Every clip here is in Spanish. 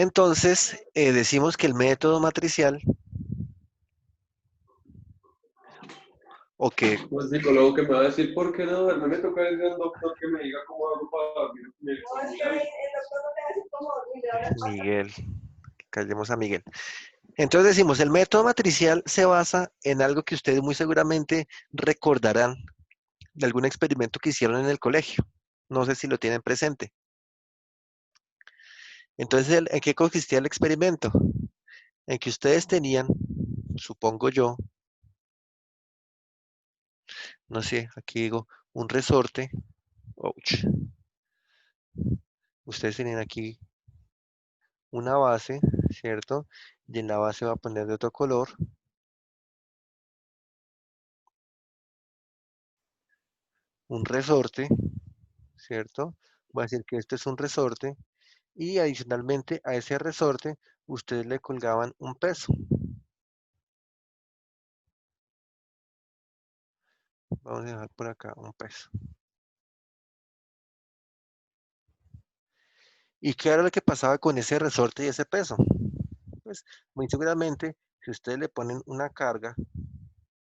Entonces, decimos que el método matricial, o que Pues psicólogo que me va a decir, ¿por qué no? Me toca decir al doctor que me diga cómo hago para dormir. No, es que el doctor no te va a decir cómo dormir, ahora pasa. Miguel, callemos a Miguel. Entonces decimos, el método matricial se basa en algo que ustedes muy seguramente recordarán de algún experimento que hicieron en el colegio. No sé si lo tienen presente. Entonces, ¿en qué consistía el experimento? En que ustedes tenían, supongo yo, no sé, aquí digo, un resorte. Ouch. Ustedes tenían aquí una base, ¿cierto? Y en la base va a poner de otro color un resorte, ¿cierto? Voy a decir que este es un resorte y adicionalmente a ese resorte ustedes le colgaban un peso. Vamos a dejar por acá un peso. ¿Y qué era lo que pasaba con ese resorte y ese peso? Pues muy seguramente, si ustedes le ponen una carga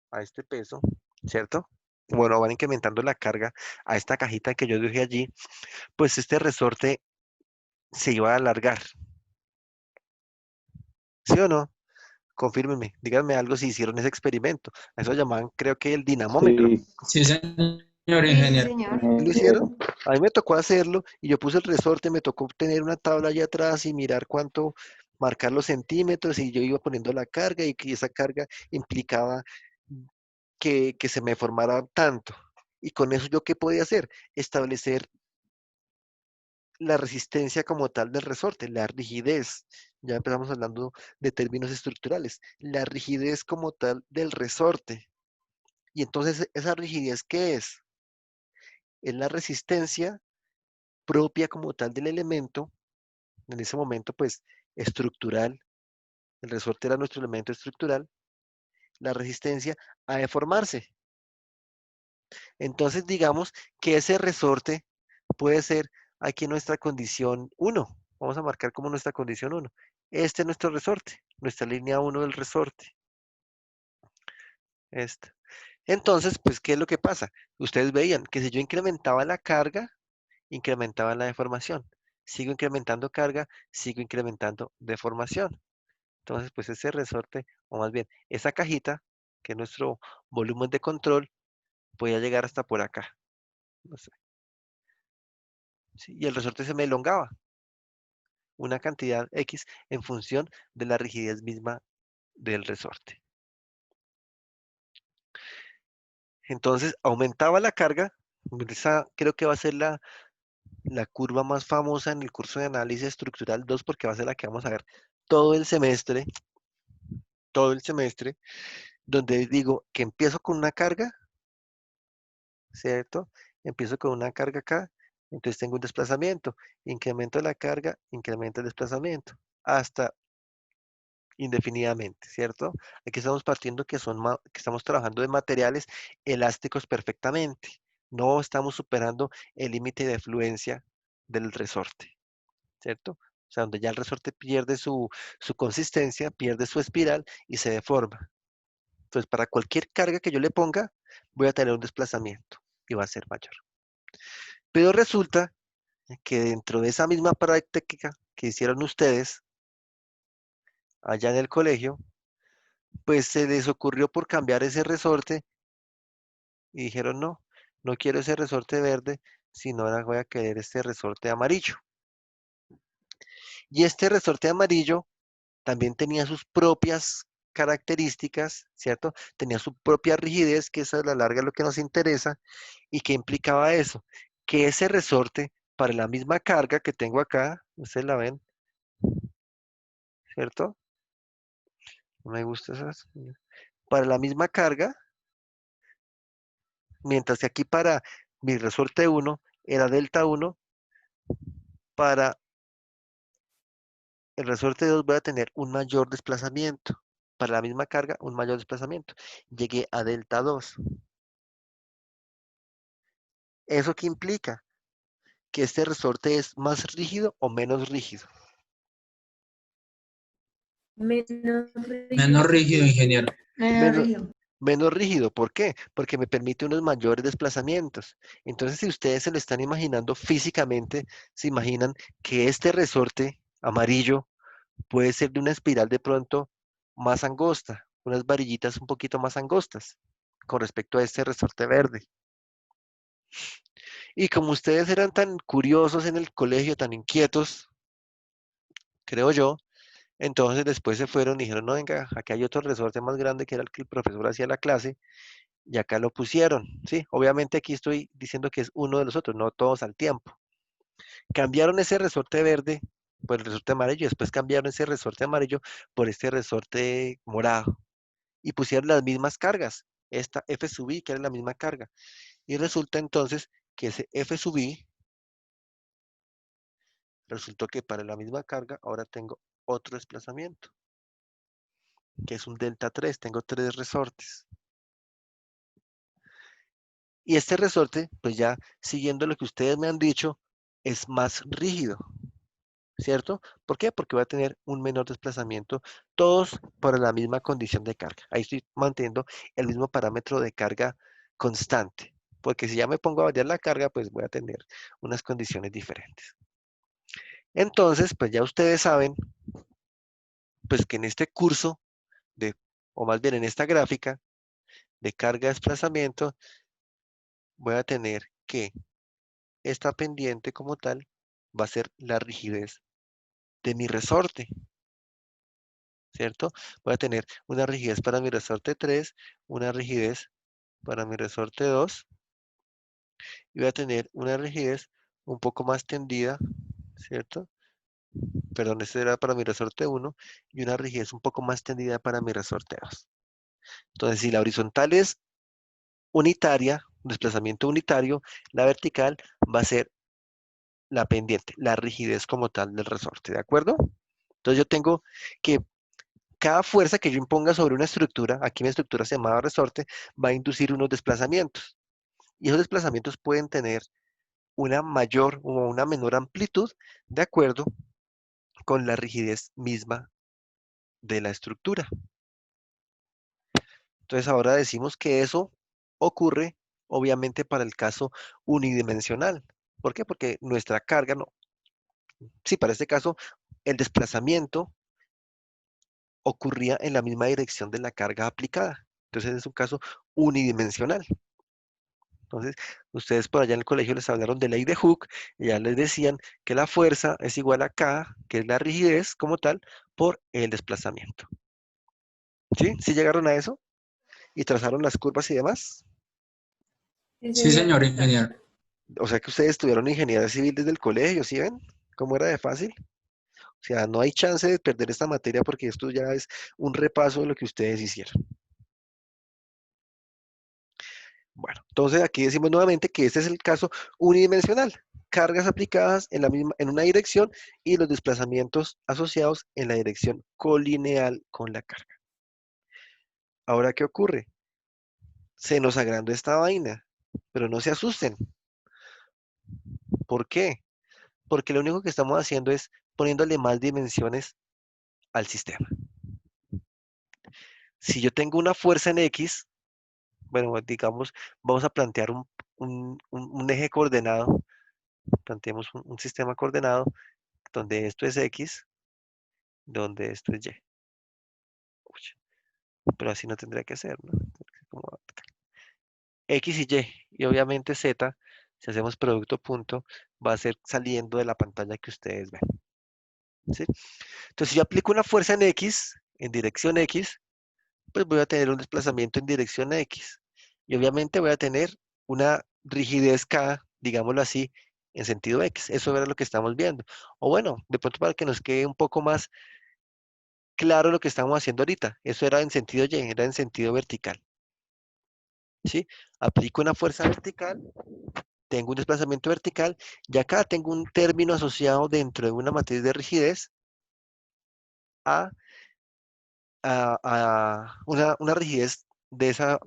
a este peso, ¿cierto? Bueno, van incrementando la carga a esta cajita que yo dije allí, pues este resorte se iba a alargar, ¿sí o no? Confírmenme, díganme algo si hicieron ese experimento. A eso llamaban, creo que el dinamómetro. Sí, Sí, señor Sí, sí, ingeniero. señor. ¿Sí lo hicieron? A mí me tocó hacerlo y yo puse el resorte, me tocó tener una tabla allá atrás y mirar cuánto, marcar los centímetros y yo iba poniendo la carga y que esa carga implicaba que se me formara tanto. Y con eso yo qué podía hacer? Establecer la resistencia como tal del resorte, la rigidez. Ya empezamos hablando de términos estructurales. La rigidez como tal del resorte. Y entonces, ¿esa rigidez qué es? Es la resistencia propia como tal del elemento, en ese momento, pues, estructural. El resorte era nuestro elemento estructural, la resistencia a deformarse. Entonces, digamos que ese resorte puede ser aquí nuestra condición uno. Vamos a marcar como nuestra condición uno. Este es nuestro resorte, nuestra línea uno del resorte. Esta. Entonces, pues, ¿qué es lo que pasa? Ustedes veían que si yo incrementaba la carga, incrementaba la deformación. Sigo incrementando carga, sigo incrementando deformación. Entonces, pues ese resorte, o más bien, esa cajita, que es nuestro volumen de control, podía llegar hasta por acá. No sé, ¿sí? Y el resorte se me elongaba una cantidad X en función de la rigidez misma del resorte. Entonces, aumentaba la carga. Esa creo que va a ser la curva más famosa en el curso de análisis estructural 2 porque va a ser la que vamos a ver todo el semestre, todo el semestre, donde digo que empiezo con una carga, ¿cierto? Empiezo con una carga acá, entonces tengo un desplazamiento, incremento la carga, incremento el desplazamiento, hasta indefinidamente, ¿cierto? Aquí estamos partiendo que estamos trabajando de materiales elásticos perfectamente, no estamos superando el límite de fluencia del resorte, ¿cierto? O sea, donde ya el resorte pierde su consistencia, pierde su espiral y se deforma. Entonces, para cualquier carga que yo le ponga, voy a tener un desplazamiento y va a ser mayor. Pero resulta que dentro de esa misma práctica que hicieron ustedes allá en el colegio, pues se les ocurrió por cambiar ese resorte y dijeron, no, no quiero ese resorte verde, sino ahora voy a querer este resorte amarillo. Y este resorte amarillo también tenía sus propias características, ¿cierto? Tenía su propia rigidez, que es a la larga lo que nos interesa, y que implicaba eso, que ese resorte, para la misma carga que tengo acá, ustedes la ven, ¿cierto? No me gusta esas. Para la misma carga, mientras que aquí para mi resorte uno era delta uno, para el resorte 2 voy a tener un mayor desplazamiento. Para la misma carga, un mayor desplazamiento. Llegué a delta 2. ¿Eso qué implica? Que este resorte es más rígido o menos rígido. Menos Menos rígido. rígido, ingeniero. Menos, menos rígido. ¿Por qué? Porque me permite unos mayores desplazamientos. Entonces, si ustedes se lo están imaginando físicamente, se imaginan que este resorte amarillo puede ser de una espiral de pronto más angosta, unas varillitas un poquito más angostas con respecto a este resorte verde. Y como ustedes eran tan curiosos en el colegio, tan inquietos, creo yo, entonces después se fueron y dijeron, no, venga, acá hay otro resorte más grande que era el que el profesor hacía la clase, y acá lo pusieron, ¿sí? Obviamente aquí estoy diciendo que es uno de los otros, no todos al tiempo. Cambiaron ese resorte verde por el resorte amarillo, y después cambiaron ese resorte amarillo por este resorte morado, y pusieron las mismas cargas, esta F sub i, que era la misma carga. Y resulta entonces que ese F sub i, resultó que para la misma carga ahora tengo otro desplazamiento, que es un delta 3, tengo tres resortes. Y este resorte, pues ya siguiendo lo que ustedes me han dicho, es más rígido, ¿cierto? ¿Por qué? Porque va a tener un menor desplazamiento, todos para la misma condición de carga. Ahí estoy manteniendo el mismo parámetro de carga constante, porque si ya me pongo a variar la carga, pues voy a tener unas condiciones diferentes. Entonces, pues ya ustedes saben, pues que en este curso de, o más bien en esta gráfica de carga-desplazamiento, voy a tener que esta pendiente como tal va a ser la rigidez de mi resorte, ¿cierto? Voy a tener una rigidez para mi resorte 3, una rigidez para mi resorte 2, y voy a tener una rigidez un poco más tendida, ¿cierto? Perdón, este era para mi resorte 1, y una rigidez un poco más tendida para mi resorte 2. Entonces, si la horizontal es unitaria, un desplazamiento unitario, la vertical va a ser la pendiente, la rigidez como tal del resorte, ¿de acuerdo? Entonces yo tengo que cada fuerza que yo imponga sobre una estructura, aquí mi estructura se llamaba resorte, va a inducir unos desplazamientos. Y esos desplazamientos pueden tener una mayor o una menor amplitud de acuerdo con la rigidez misma de la estructura. Entonces ahora decimos que eso ocurre obviamente para el caso unidimensional. ¿Por qué? Porque nuestra carga, no, sí, para este caso, el desplazamiento ocurría en la misma dirección de la carga aplicada. Entonces es un caso unidimensional. Entonces, ustedes por allá en el colegio les hablaron de ley de Hooke y ya les decían que la fuerza es igual a K, que es la rigidez como tal, por el desplazamiento. ¿Sí? ¿Sí llegaron a eso? ¿Y trazaron las curvas y demás? Sí, Sí, señor. señor ingeniero. O sea que ustedes estudiaron ingeniería civil desde el colegio, ¿sí ven? ¿Cómo era de fácil? O sea, no hay chance de perder esta materia porque esto ya es un repaso de lo que ustedes hicieron. Bueno, entonces aquí decimos nuevamente que este es el caso unidimensional. Cargas aplicadas en la misma, en una dirección y los desplazamientos asociados en la dirección colineal con la carga. Ahora, ¿qué ocurre? Se nos agrandó esta vaina, pero no se asusten. ¿Por qué? Porque lo único que estamos haciendo es poniéndole más dimensiones al sistema. Si yo tengo una fuerza en X, bueno, digamos, vamos a plantear un eje coordenado, planteemos un sistema coordenado donde esto es X, donde esto es Y. Uy, pero así no tendría que ser, ¿no? Como X y Y, y obviamente Z, si hacemos producto punto, va a ser saliendo de la pantalla que ustedes ven, ¿sí? Entonces, si yo aplico una fuerza en X, en dirección X, pues voy a tener un desplazamiento en dirección X. Y obviamente voy a tener una rigidez K, digámoslo así, en sentido X. Eso era lo que estamos viendo. O bueno, de pronto para que nos quede un poco más claro lo que estamos haciendo ahorita. Eso era en sentido Y, era en sentido vertical. ¿Sí? Aplico una fuerza vertical, tengo un desplazamiento vertical, y acá tengo un término asociado dentro de una matriz de rigidez a, a una rigidez de esa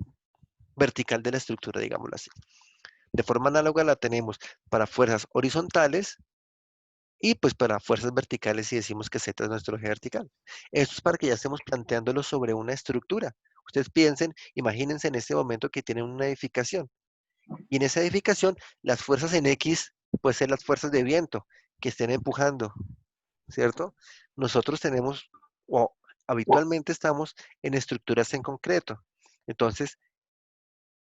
vertical de la estructura, digámoslo así. De forma análoga la tenemos para fuerzas horizontales Y pues para fuerzas verticales si decimos que Z es nuestro eje vertical. Esto es para que ya estemos planteándolo sobre una estructura. Ustedes piensen, imagínense en este momento que tienen una edificación. Y en esa edificación, las fuerzas en X pueden ser las fuerzas de viento que estén empujando, ¿cierto? Nosotros tenemos, o habitualmente estamos en estructuras en concreto. Entonces,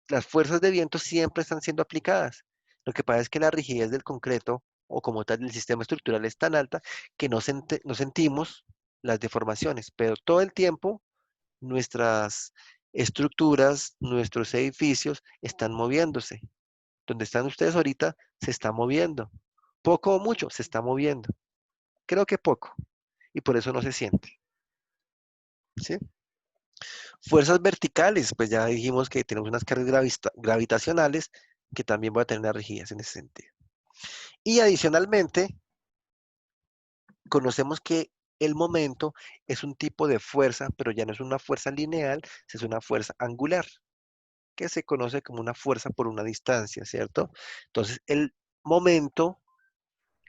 las fuerzas de viento siempre están siendo aplicadas. Lo que pasa es que la rigidez del concreto o como tal del sistema estructural es tan alta que no sentimos las deformaciones, pero todo el tiempo nuestras estructuras, nuestros edificios están moviéndose. Donde están ustedes ahorita se está moviendo. Poco o mucho se está moviendo. Creo que poco. Y por eso no se siente. ¿Sí? Fuerzas verticales, pues ya dijimos que tenemos unas cargas gravitacionales que también van a tener una rigidez en ese sentido. Y adicionalmente, conocemos que el momento es un tipo de fuerza, pero ya no es una fuerza lineal, es una fuerza angular, que se conoce como una fuerza por una distancia, ¿cierto? Entonces, el momento,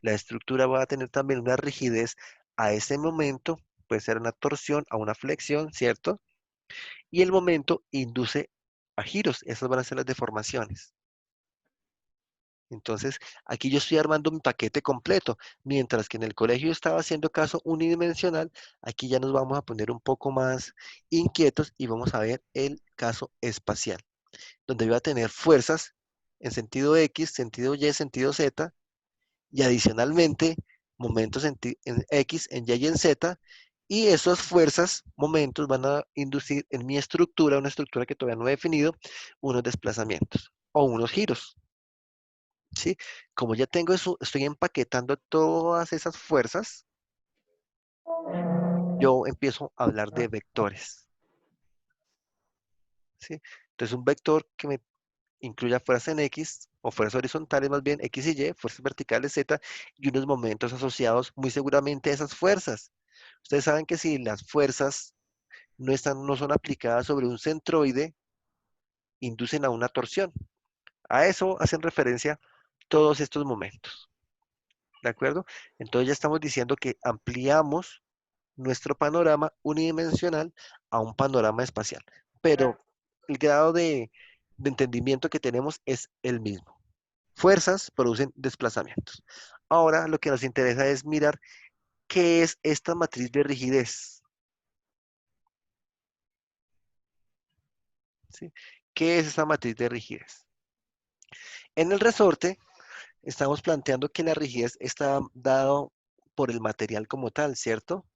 la estructura va a tener también una rigidez a ese momento, puede ser una torsión, a una flexión, ¿cierto? Y el momento induce a giros, esas van a ser las deformaciones. Entonces, aquí yo estoy armando mi paquete completo, mientras que en el colegio yo estaba haciendo caso unidimensional, aquí ya nos vamos a poner un poco más inquietos y vamos a ver el caso espacial, donde voy a tener fuerzas en sentido X, sentido Y, sentido Z, y adicionalmente momentos en X, en Y y en Z, y esas fuerzas, momentos van a inducir en mi estructura, una estructura que todavía no he definido, unos desplazamientos o unos giros. ¿Sí? Como ya tengo eso, estoy empaquetando todas esas fuerzas, yo empiezo a hablar de vectores, ¿sí? Entonces un vector que me incluya fuerzas en X, o fuerzas horizontales más bien, X y Y, fuerzas verticales Z, y unos momentos asociados muy seguramente a esas fuerzas. Ustedes saben que si las fuerzas no son aplicadas sobre un centroide, inducen a una torsión. A eso hacen referencia todos estos momentos, ¿de acuerdo? Entonces ya estamos diciendo que ampliamos nuestro panorama unidimensional a un panorama espacial. Pero el grado de entendimiento que tenemos es el mismo. Fuerzas producen desplazamientos. Ahora lo que nos interesa es mirar qué es esta matriz de rigidez. ¿Sí? ¿Qué es esta matriz de rigidez? En el resorte estamos planteando que la rigidez está dado por el material como tal, ¿cierto?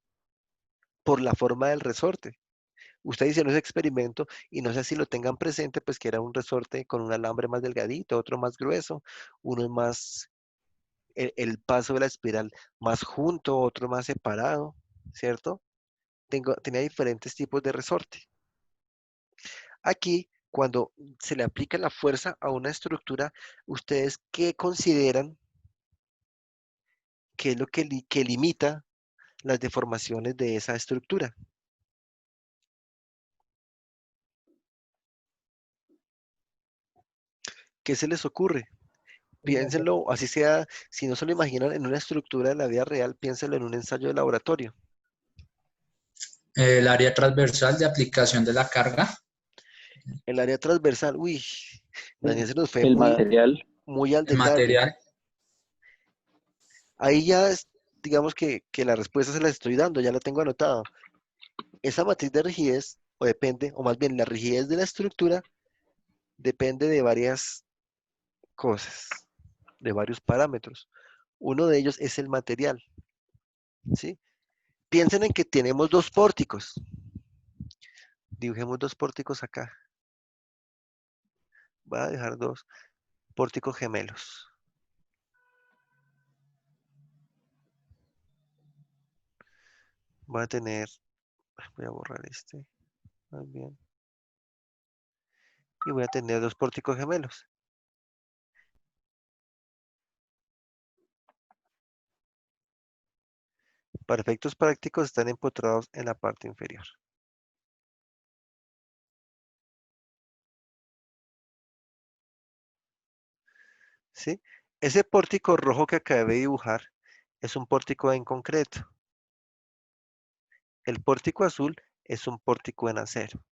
Por la forma del resorte. Ustedes hicieron ese experimento y no sé si lo tengan presente, pues que era un resorte con un alambre más delgadito, otro más grueso, uno más, el paso de la espiral más junto, otro más separado, ¿cierto? Tenía diferentes tipos de resorte. Aquí, cuando se le aplica la fuerza a una estructura, ¿ustedes qué consideran que es lo que limita las deformaciones de esa estructura? ¿Qué se les ocurre? Piénsenlo, así sea, si no se lo imaginan en una estructura de la vida real, piénsenlo en un ensayo de laboratorio. El área transversal de aplicación de la carga. El área transversal, uy, Daniel se nos fue El material. muy al El detalle. material. Ahí ya digamos que la respuesta se la estoy dando, ya la tengo anotada. Esa matriz de rigidez, o depende, o más bien la rigidez de la estructura, depende de varias cosas, de varios parámetros. Uno de ellos es el material, ¿sí? Piensen en que tenemos dos pórticos. Dibujemos dos pórticos acá. Voy a dejar dos pórticos gemelos. Voy a tener, voy a borrar este, más bien. Y voy a tener dos pórticos gemelos. Para efectos prácticos están empotrados en la parte inferior. ¿Sí? Ese pórtico rojo que acabé de dibujar es un pórtico en concreto. El pórtico azul es un pórtico en acero.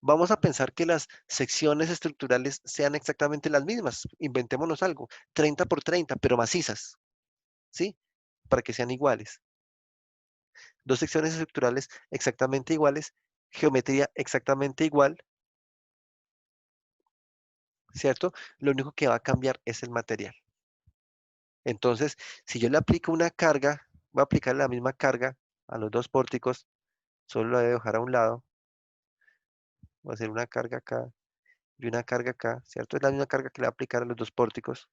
Vamos a pensar que las secciones estructurales sean exactamente las mismas. Inventémonos algo, 30 por 30, pero macizas, ¿sí? Para que sean iguales. Dos secciones estructurales exactamente iguales, geometría exactamente igual, ¿cierto? Lo único que va a cambiar es el material. Entonces, si yo le aplico una carga, voy a aplicar la misma carga a los dos pórticos, solo la voy a dejar a un lado, voy a hacer una carga acá y una carga acá, ¿cierto? Es la misma carga que le voy a aplicar a los dos pórticos.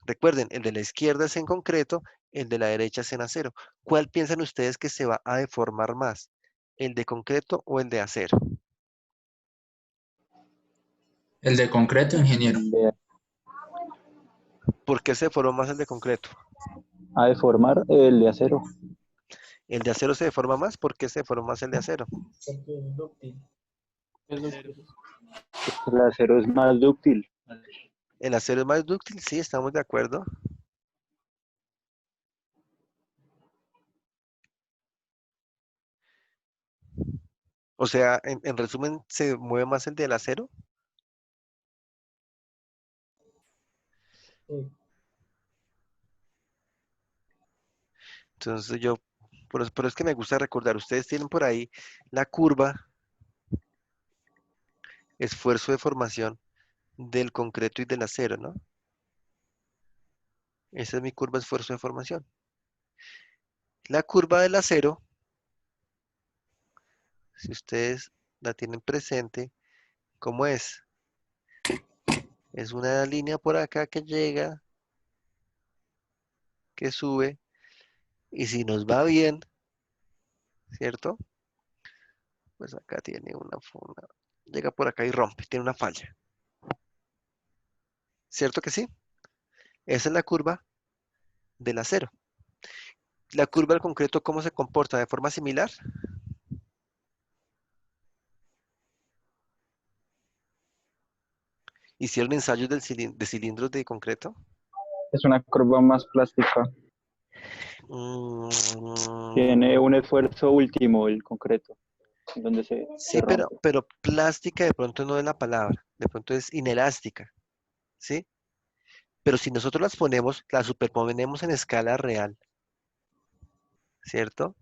Recuerden, el de la izquierda es en concreto, el de la derecha es en acero. ¿Cuál piensan ustedes que se va a deformar más? ¿El de concreto o el de acero? El de concreto, ingeniero. ¿Por qué se deforma más el de concreto? A deformar el de acero. ¿El de acero se deforma más? ¿Por qué se deforma más el de acero? Porque es dúctil. El acero es más dúctil. ¿El acero es más dúctil? Sí, estamos de acuerdo. O sea, en resumen, ¿se mueve más el del acero? Sí. Entonces yo, por eso es que me gusta recordar, ustedes tienen por ahí la curva, esfuerzo de formación del concreto y del acero, ¿no? Esa es mi curva esfuerzo de formación. La curva del acero, si ustedes la tienen presente, ¿cómo es? Es una línea por acá que llega, que sube, y si nos va bien, ¿cierto? Pues acá tiene llega por acá y rompe, tiene una falla. ¿Cierto que sí? Esa es la curva del acero. La curva del concreto, ¿cómo se comporta? ¿De forma similar? ¿Hicieron ensayos de cilindros de concreto? Es una curva más plástica. Tiene Mm, un esfuerzo último el concreto, en donde se sí, pero, rompe. pero plástica de pronto no es la palabra, de pronto es inelástica, ¿sí? Pero si nosotros las ponemos, las superponemos en escala real, ¿cierto?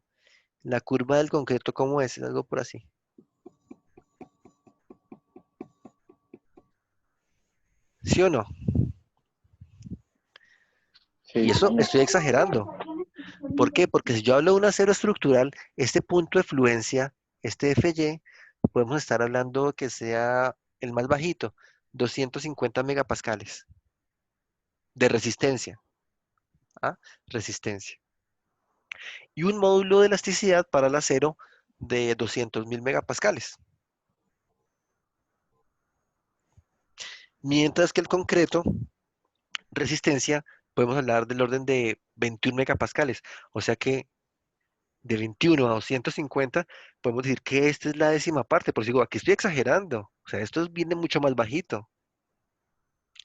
La curva del concreto, ¿cómo es? Es algo por así. ¿Sí o no? Y Sí, eso señor. estoy exagerando. ¿Por qué? Porque si yo hablo de un acero estructural, este punto de fluencia, este FY, podemos estar hablando que sea el más bajito, 250 megapascales de resistencia. ¿Ah? Resistencia. Y un módulo de elasticidad para el acero de 200.000 megapascales. Mientras que el concreto, resistencia, podemos hablar del orden de 21 megapascales. O sea que de 21 a 250, podemos decir que esta es la décima parte. Por eso digo, aquí estoy exagerando. O sea, viene mucho más bajito.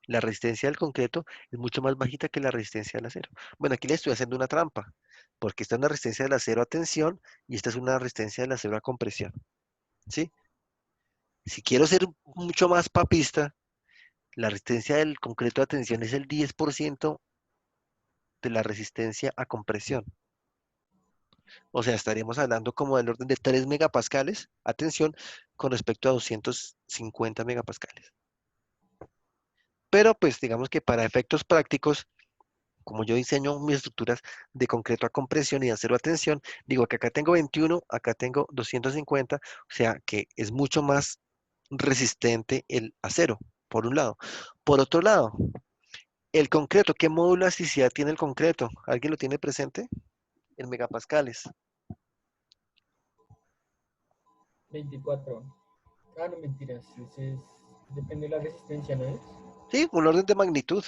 La resistencia del concreto es mucho más bajita que la resistencia del acero. Bueno, aquí le estoy haciendo una trampa, porque esta es una resistencia del acero a tensión y esta es una resistencia del acero a compresión. ¿Sí? Si quiero ser mucho más papista, la resistencia del concreto a tensión es el 10% de la resistencia a compresión. O sea, estaríamos hablando como del orden de 3 megapascales, atención, con respecto a 250 megapascales. Pero pues digamos que para efectos prácticos, como yo diseño mis estructuras de concreto a compresión y de acero a tensión, digo que acá tengo 21, acá tengo 250, o sea que es mucho más resistente el acero, por un lado. Por otro lado, el concreto, ¿qué módulo de elasticidad tiene el concreto? ¿Alguien lo tiene presente? En megapascales. 24. Ah, no, mentiras. Ese es... Depende de la resistencia, ¿no es? Sí, un orden de magnitud.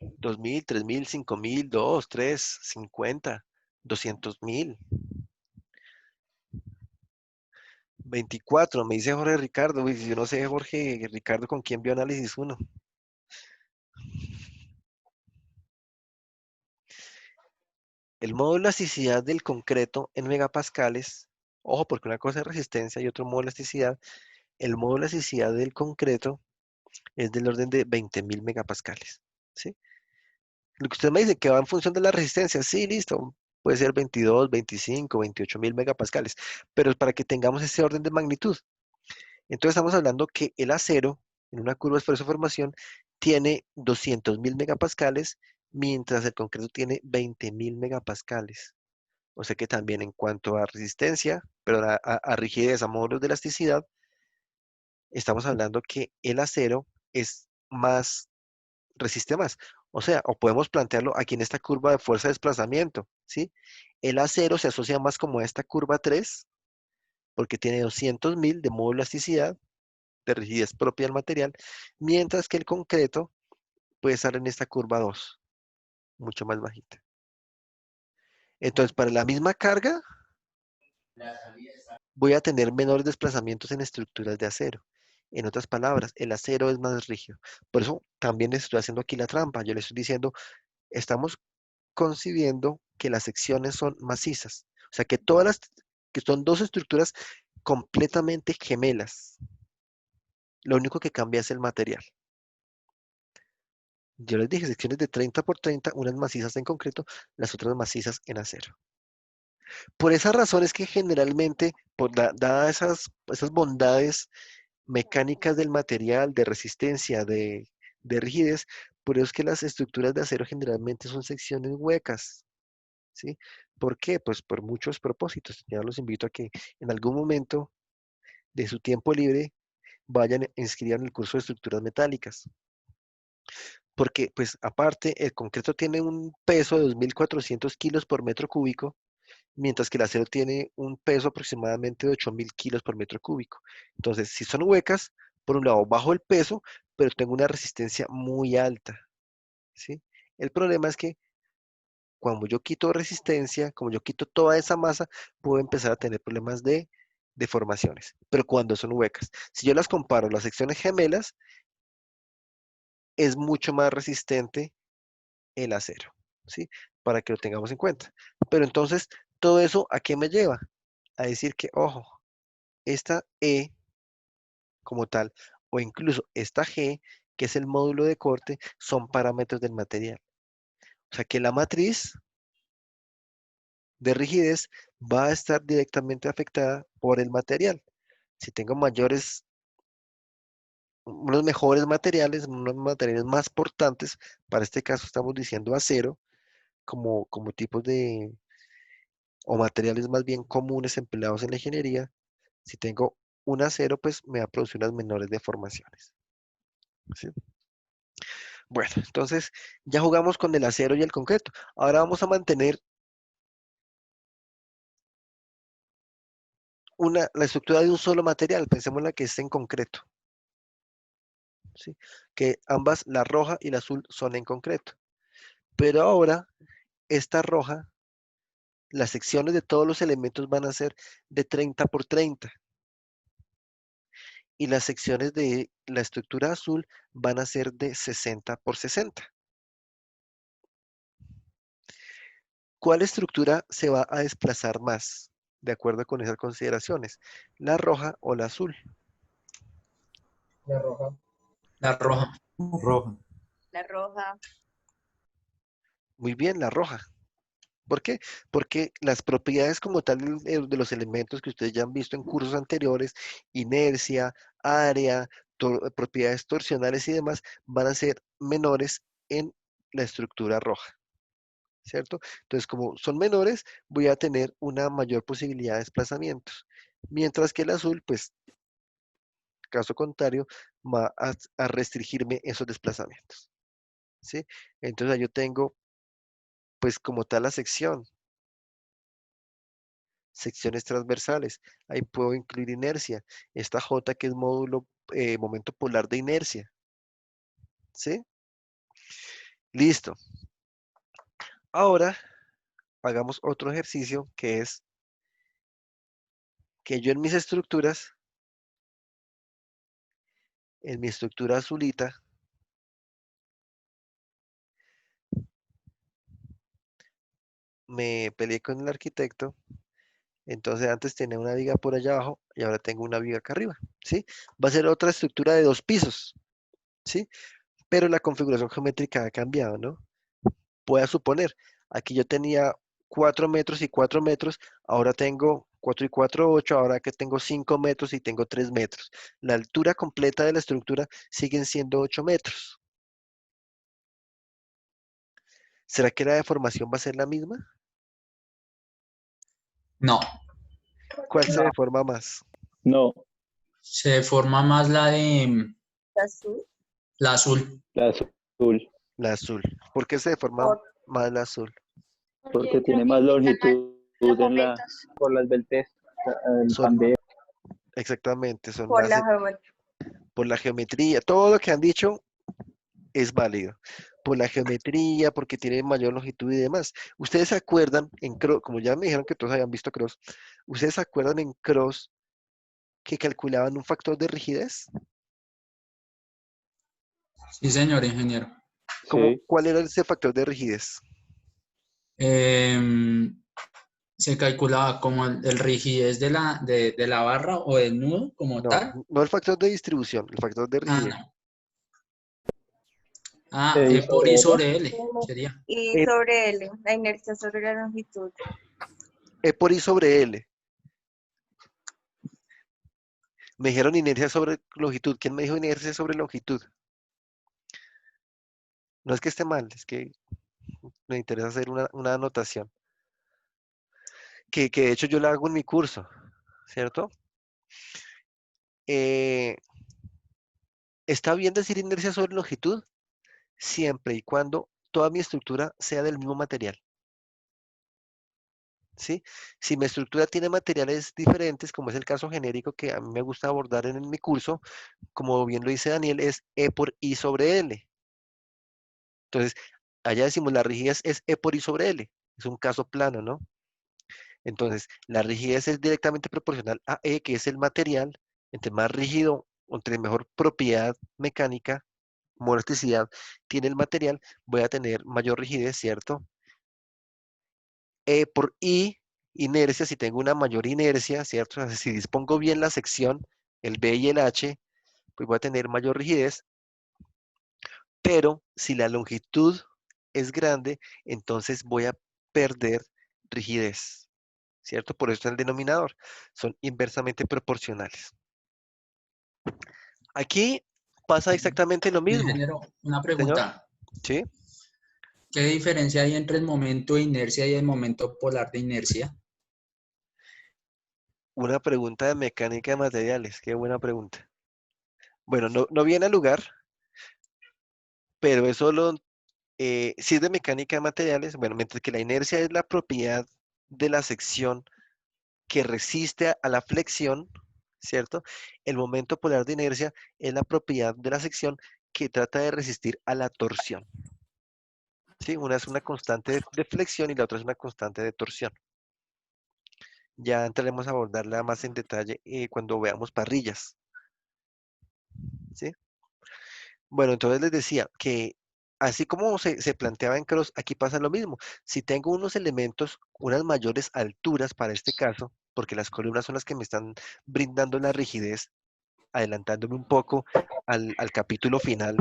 2.000, 3.000, 5.000, 2, 3, 50, 200.000. 24, me dice Jorge Ricardo. Uy, yo no sé, Jorge Ricardo, con quién vio análisis 1. El módulo de elasticidad del concreto en megapascales, ojo, porque una cosa es resistencia y otro módulo de elasticidad. El módulo de elasticidad del concreto es del orden de 20.000 megapascales, ¿sí? Lo que usted me dice que va en función de la resistencia, sí, listo, puede ser 22, 25, 28.000 megapascales, pero es para que tengamos ese orden de magnitud. Entonces estamos hablando que el acero, en una curva de esfuerzo-formación, tiene 200.000 megapascales, mientras el concreto tiene 20.000 megapascales. O sea que también en cuanto a resistencia, pero a rigidez, a módulos de elasticidad, estamos hablando que el acero es más, resiste más. O sea, o podemos plantearlo aquí en esta curva de fuerza de desplazamiento, ¿sí? El acero se asocia más como a esta curva 3, porque tiene 200.000 de módulo de elasticidad, de rigidez propia del material, mientras que el concreto puede estar en esta curva 2, mucho más bajita. Entonces, para la misma carga, voy a tener menores desplazamientos en estructuras de acero. En otras palabras, el acero es más rígido. Por eso también les estoy haciendo aquí la trampa. Yo les estoy diciendo, estamos concibiendo que las secciones son macizas. O sea, que todas las, que son dos estructuras completamente gemelas. Lo único que cambia es el material. Yo les dije secciones de 30 por 30, unas macizas en concreto, las otras macizas en acero. Por esa razón es que generalmente, dadas esas bondades mecánicas del material, de resistencia, de rigidez, por eso es que las estructuras de acero generalmente son secciones huecas, ¿sí? ¿Por qué? Pues por muchos propósitos. Ya los invito a que en algún momento de su tiempo libre vayan e inscriban el curso de estructuras metálicas. Porque, pues, aparte, el concreto tiene un peso de 2.400 kilos por metro cúbico, mientras que el acero tiene un peso aproximadamente de 8.000 kilos por metro cúbico. Entonces, si son huecas, por un lado bajo el peso, pero tengo una resistencia muy alta, ¿sí? El problema es que cuando yo quito resistencia, como yo quito toda esa masa, puedo empezar a tener problemas de deformaciones, pero cuando son huecas. Si yo las comparo, las secciones gemelas, es mucho más resistente el acero, ¿sí? Para que lo tengamos en cuenta. Pero entonces, ¿todo eso a qué me lleva? A decir que, ojo, esta E como tal, o incluso esta G, que es el módulo de corte, son parámetros del material. O sea que la matriz de rigidez va a estar directamente afectada por el material. Si tengo unos mejores materiales, unos materiales más portantes, para este caso estamos diciendo acero, como tipos o materiales más bien comunes empleados en la ingeniería, si tengo un acero, pues me va a producir unas menores deformaciones, ¿sí? Bueno, entonces ya jugamos con el acero y el concreto. Ahora vamos a mantener la estructura de un solo material. Pensemos en la que es en concreto, ¿sí? Que ambas, la roja y la azul, son en concreto. Pero ahora, esta roja, las secciones de todos los elementos van a ser de 30 por 30. Y las secciones de la estructura azul van a ser de 60 por 60. ¿Cuál estructura se va a desplazar más, de acuerdo con esas consideraciones? ¿La roja o la azul? La roja. La roja. Roja. La roja. Muy bien, la roja. ¿Por qué? Porque las propiedades como tal de los elementos que ustedes ya han visto en cursos anteriores, inercia, área, propiedades torsionales y demás, van a ser menores en la estructura roja, ¿cierto? Entonces, como son menores, voy a tener una mayor posibilidad de desplazamientos. Mientras que el azul, pues, caso contrario, va a restringirme esos desplazamientos, ¿sí? Entonces, yo tengo, pues, como tal la secciones transversales. Ahí puedo incluir inercia. Esta J que es módulo, momento polar de inercia, ¿sí? Listo. Ahora hagamos otro ejercicio que es que yo en mis estructuras, en mi estructura azulita, me peleé con el arquitecto. Entonces antes tenía una viga por allá abajo y ahora tengo una viga acá arriba, ¿sí? Va a ser otra estructura de 2 pisos, ¿sí? Pero la configuración geométrica ha cambiado, ¿no? Voy a suponer, aquí yo tenía 4 metros y 4 metros, ahora tengo 4 y 4, 8, ahora que tengo 5 metros y tengo 3 metros. La altura completa de la estructura siguen siendo 8 metros. ¿Será que la deformación va a ser la misma? No, ¿Cuál se No. deforma más? No, se forma más la de Azul. la azul. la azul, La azul. ¿Por qué se deforma Por- más la azul? porque creo tiene que más indican longitud los en la, momentos por las beltes, el Son, pandeo. exactamente, son por más la geometría. por la geometría. Todo lo que han dicho es válido. Por la geometría, porque tiene mayor longitud y demás. ¿Ustedes se acuerdan en Cross, como ya me dijeron que todos habían visto Cross, ¿ustedes se acuerdan en Cross que calculaban un factor de rigidez? Sí, señor ingeniero. Sí, ¿Cuál era ese factor de rigidez? Em, Se calculaba como el rigidez de la barra o del nudo como No, tal. no el factor de distribución, el factor de Ah, rigidez. no. Ah, E E por sobre I L, sobre L sería. Y E, sobre L, la inercia sobre la longitud. E por I sobre L. Me dijeron inercia sobre longitud. ¿Quién me dijo inercia sobre longitud? No es que esté mal, es que me interesa hacer una anotación. Que de hecho yo la hago en mi curso, ¿cierto? Eh, ¿Está bien decir inercia sobre longitud? Siempre y cuando toda mi estructura sea del mismo material, ¿sí? Si mi estructura tiene materiales diferentes, como es el caso genérico que a mí me gusta abordar en mi curso, como bien lo dice Daniel, es E por I sobre L. Entonces, allá decimos la rigidez es E por I sobre L. Es un caso plano, ¿no? Entonces, la rigidez es directamente proporcional a E, que es el material. Entre más rígido, o entre mejor propiedad mecánica, elasticidad tiene el material, voy a tener mayor rigidez, ¿cierto? E por I, inercia, si tengo una mayor inercia, ¿cierto? O sea, si dispongo bien la sección, el B y el H, pues voy a tener mayor rigidez, pero si la longitud es grande, entonces voy a perder rigidez, ¿cierto? Por eso está el denominador, son inversamente proporcionales. Aquí pasa exactamente lo mismo, Ingeniero, una señor, pregunta. ¿sí? ¿Qué diferencia hay entre el momento de inercia y el momento polar de inercia? Una pregunta de mecánica de materiales, qué buena pregunta. Bueno, no viene al lugar, pero es solo, si es de mecánica de materiales, bueno, mientras que la inercia es la propiedad de la sección que resiste a la flexión, ¿cierto? El momento polar de inercia es la propiedad de la sección que trata de resistir a la torsión, ¿sí? Una es una constante de flexión y la otra es una constante de torsión. Ya entraremos a abordarla más en detalle cuando veamos parrillas, ¿sí? Bueno, entonces les decía que así como se planteaba en Cross, aquí pasa lo mismo. Si tengo unos elementos, unas mayores alturas para este caso, porque las columnas son las que me están brindando la rigidez, adelantándome un poco al capítulo final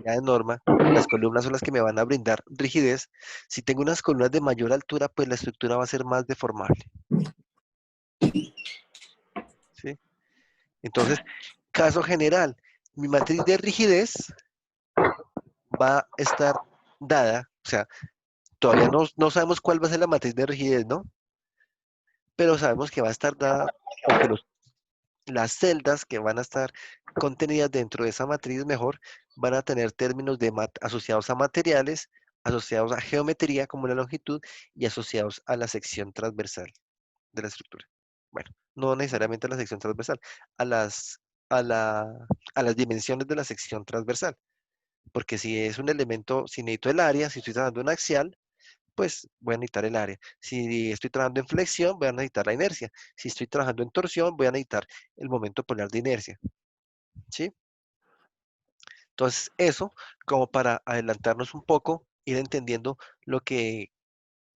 ya de norma, las columnas son las que me van a brindar rigidez. Si tengo unas columnas de mayor altura, pues la estructura va a ser más deformable, ¿sí? Entonces, caso general, mi matriz de rigidez va a estar dada, o sea, todavía no sabemos cuál va a ser la matriz de rigidez, ¿no? Pero sabemos que va a estar dada, o que las celdas que van a estar contenidas dentro de esa matriz mejor van a tener términos asociados a materiales, asociados a geometría como la longitud y asociados a la sección transversal de la estructura. Bueno, no necesariamente a la sección transversal, a las, a la- a las dimensiones de la sección transversal. Porque si es un elemento, si necesito el área, si estoy tratando un axial, pues voy a necesitar el área. Si estoy trabajando en flexión, voy a necesitar la inercia. Si estoy trabajando en torsión, voy a necesitar el momento polar de inercia, ¿sí? Entonces, eso como para adelantarnos un poco, ir entendiendo lo que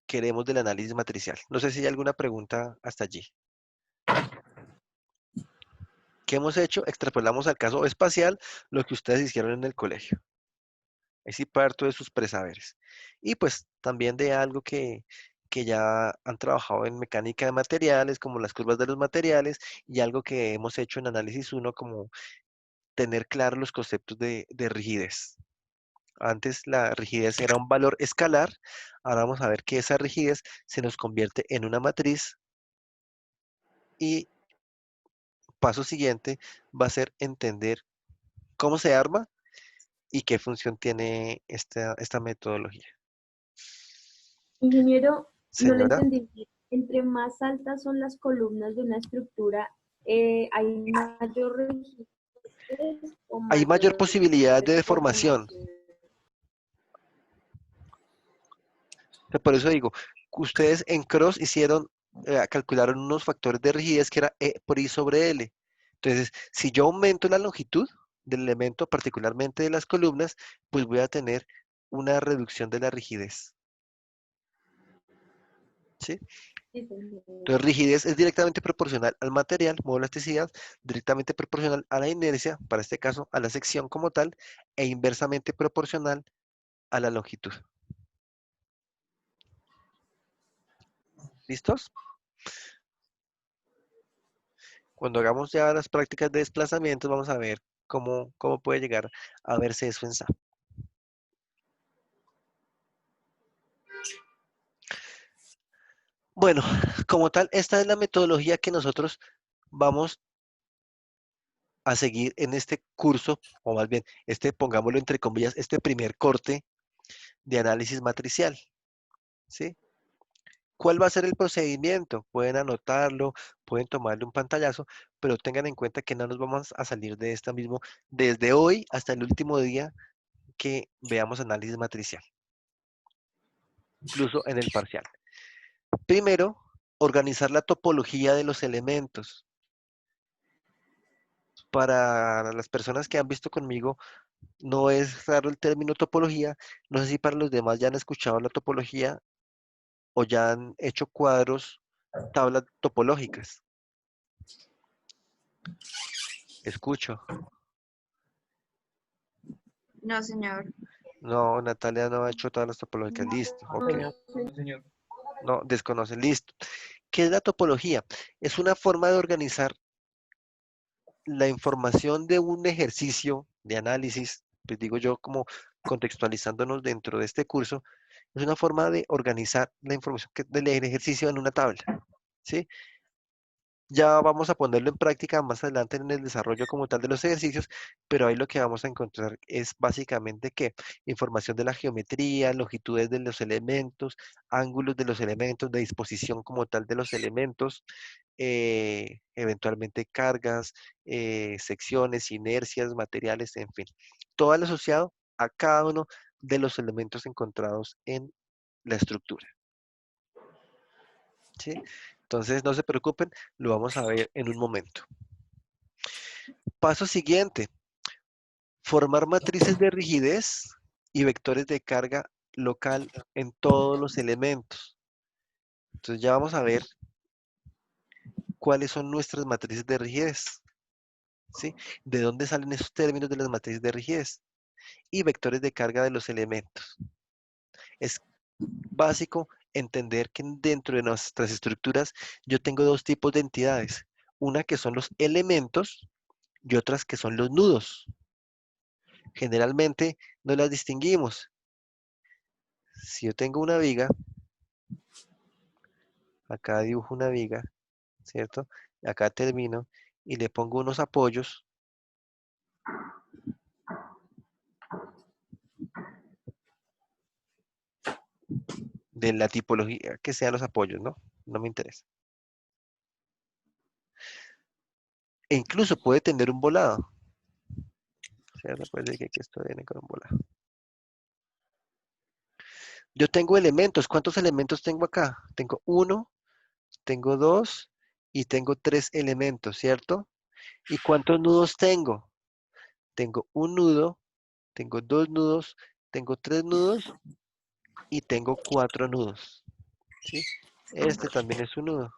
queremos del análisis matricial. No sé si hay alguna pregunta hasta allí. ¿Qué hemos hecho? Extrapolamos al caso espacial lo que ustedes hicieron en el colegio. Ahí sí parto de sus presaberes. Y pues también de algo que ya han trabajado en mecánica de materiales, como las curvas de los materiales, y algo que hemos hecho en análisis uno como tener claros los conceptos de rigidez. Antes la rigidez era un valor escalar, ahora vamos a ver que esa rigidez se nos convierte en una matriz y paso siguiente va a ser entender cómo se arma y qué función tiene esta metodología. Ingeniero, no lo Señora, entendí bien. Entre más altas son las columnas de una estructura, ¿hay mayor rigidez o hay mayor mayor posibilidad de deformación. deformación? Por eso digo, ustedes en Cross hicieron, calcularon unos factores de rigidez que era E por I sobre L. Entonces, si yo aumento la longitud del elemento, particularmente de las columnas, pues voy a tener una reducción de la rigidez. ¿Sí? Sí, señor. Entonces, rigidez es directamente proporcional al material, modo elasticidad, directamente proporcional a la inercia, para este caso a la sección como tal, e inversamente proporcional a la longitud. ¿Listos? Cuando hagamos ya las prácticas de desplazamientos, vamos a ver cómo puede llegar a verse eso en SAP. Bueno, como tal, esta es la metodología que nosotros vamos a seguir en este curso, o más bien, pongámoslo entre comillas, este primer corte de análisis matricial, ¿sí? ¿Cuál va a ser el procedimiento? Pueden anotarlo, pueden tomarle un pantallazo, pero tengan en cuenta que no nos vamos a salir de esta mismo desde hoy hasta el último día que veamos análisis matricial, incluso en el parcial. Primero, organizar la topología de los elementos. Para las personas que han visto conmigo, no es raro el término topología. No sé si para los demás ya han escuchado la topología o ya han hecho cuadros, tablas topológicas. Escucho. No, señor. No, Natalia no ha hecho tablas topológicas. Listo, ok. Señor, no, señor. No, desconoce. Listo. ¿Qué es la topología? Es una forma de organizar la información de un ejercicio de análisis, pues digo yo como contextualizándonos dentro de este curso, es una forma de organizar la información del ejercicio en una tabla, ¿sí? Ya vamos a ponerlo en práctica más adelante en el desarrollo como tal de los ejercicios, pero ahí lo que vamos a encontrar es básicamente que información de la geometría, longitudes de los elementos, ángulos de los elementos, de disposición como tal de los elementos, eventualmente cargas, secciones, inercias, materiales, en fin, todo lo asociado a cada uno de los elementos encontrados en la estructura, ¿sí? Entonces, no se preocupen, lo vamos a ver en un momento. Paso siguiente, formar matrices de rigidez y vectores de carga local en todos los elementos. Entonces, ya vamos a ver cuáles son nuestras matrices de rigidez, ¿sí? ¿De dónde salen esos términos de las matrices de rigidez? Y vectores de carga de los elementos. Es básico entender que dentro de nuestras estructuras yo tengo dos tipos de entidades. Una que son los elementos y otras que son los nudos. Generalmente no las distinguimos. Si yo tengo una viga, acá dibujo una viga, ¿cierto? Acá termino y le pongo unos apoyos. De la tipología que sean los apoyos, ¿no? No me interesa. E incluso puede tener un volado. ¿Cierto? Puede ser que esto viene con un volado. Yo tengo elementos. ¿Cuántos elementos tengo acá? Tengo 1, tengo 2 y tengo 3 elementos, ¿cierto? ¿Y cuántos nudos tengo? Tengo un nudo, tengo 2 nudos, tengo 3 nudos y tengo 4 nudos, ¿sí? Este también es un nudo.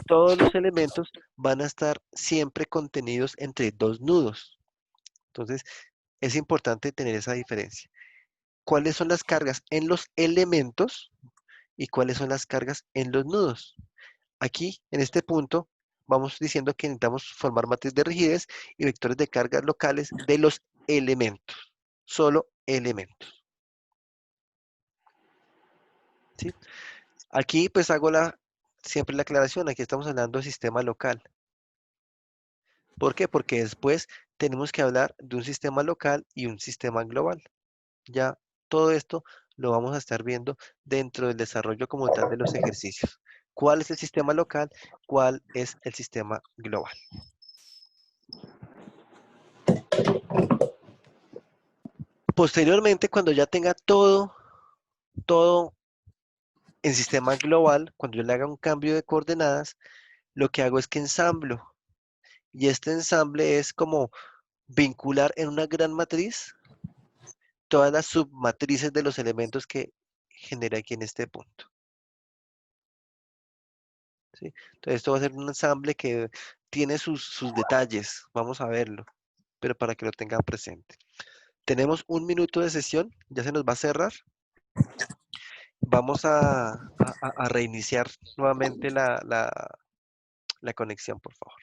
Todos los elementos van a estar siempre contenidos entre 2 nudos. Entonces, es importante tener esa diferencia. ¿Cuáles son las cargas en los elementos y cuáles son las cargas en los nudos? Aquí, en este punto, vamos diciendo que necesitamos formar matriz de rigidez y vectores de cargas locales de los elementos. Solo elementos. ¿Sí? Aquí pues hago siempre la aclaración, aquí estamos hablando de sistema local. ¿Por qué? Porque después tenemos que hablar de un sistema local y un sistema global. Ya todo esto lo vamos a estar viendo dentro del desarrollo como tal de los ejercicios. ¿Cuál es el sistema local? ¿Cuál es el sistema global? Posteriormente, cuando ya tenga todo en sistema global, cuando yo le haga un cambio de coordenadas, lo que hago es que ensamblo. Y este ensamble es como vincular en una gran matriz todas las submatrices de los elementos que genera aquí en este punto. ¿Sí? Entonces esto va a ser un ensamble que tiene sus detalles, vamos a verlo, pero para que lo tengan presente. Tenemos un minuto de sesión, ya se nos va a cerrar. Vamos a reiniciar nuevamente la conexión, por favor.